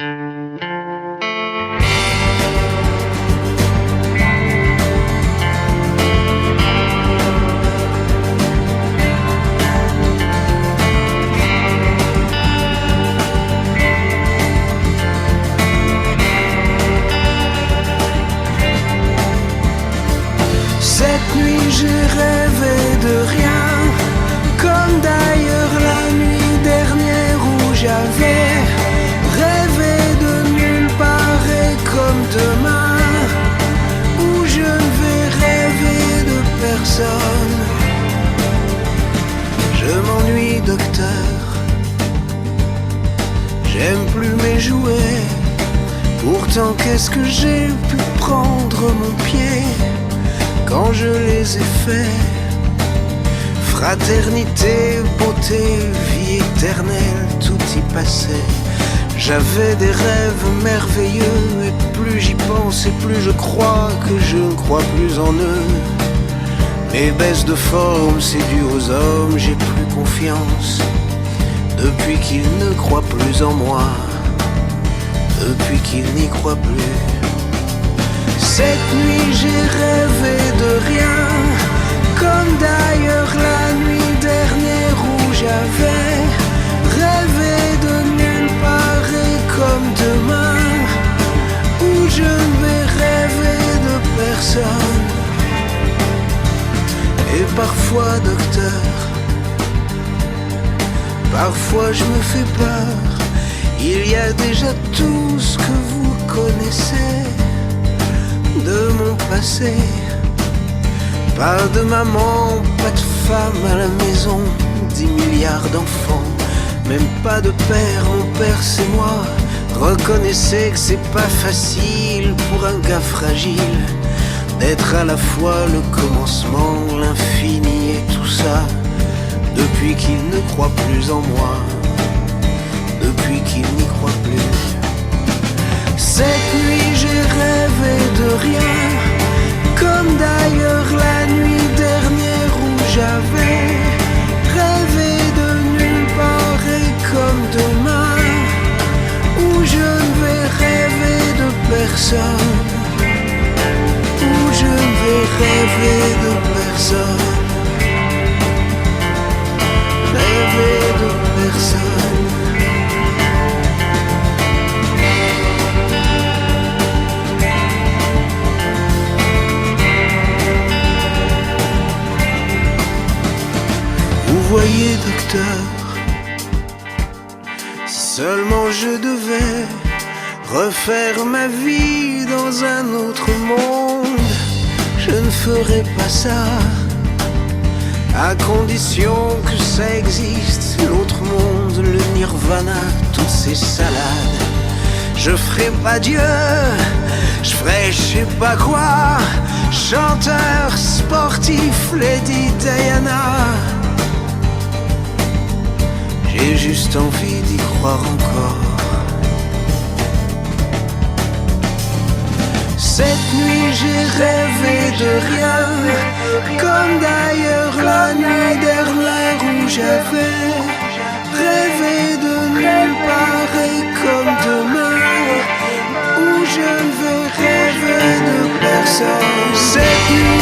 Cette nuit j'ai rêvé de rien, comme d'ailleurs la nuit dernière où j'avais rêvé de nulle part, et comme demain où je ne vais rêver de personne. Je m'ennuie, docteur, j'aime plus mes jouets. Pourtant qu'est-ce que j'ai pu prendre mon pied quand je les ai faits? Fraternité, beauté, vie éternelle, tout y passait. J'avais des rêves merveilleux, et plus j'y pense et plus je crois que je ne crois plus en eux. Mes baisses de forme, c'est dû aux hommes, j'ai plus confiance depuis qu'ils ne croient plus en moi, depuis qu'ils n'y croient plus. Cette nuit j'ai rêvé de rien, comme d'ailleurs la nuit dernière où j'avais rêvé de nulle part, et comme demain où je ne vais rêver de personne. Et parfois, docteur, parfois je me fais peur. Il y a déjà tout ce que vous connaissez de mon passé. Pas de maman, pas de femme à la maison, 10 milliards d'enfants, même pas de père, mon père c'est moi. Reconnaissez que c'est pas facile pour un gars fragile d'être à la fois le commencement, l'infini et tout ça. Depuis qu'il ne croit plus en moi, depuis qu'il n'y croit plus. Cette nuit j'ai rêvé de rien, comme d'ailleurs la nuit dernière où j'avais rêvé de nulle part, et comme demain où je ne vais rêver de personne, où je ne vais rêver de personne, rêver de personne. Vous voyez, docteur, si seulement je devais refaire ma vie dans un autre monde, je ne ferais pas ça, à condition que ça existe, l'autre monde, le nirvana, toutes ces salades. Je ferai pas Dieu, je ferai je sais pas quoi, chanteur, sportif, Lady Diana. J'ai juste envie d'y croire encore. Cette nuit j'ai rêvé de rien, comme d'ailleurs la nuit dernière où j'avais rêvé de nulle part, et comme demain où je ne vais rêver de personne. Cette nuit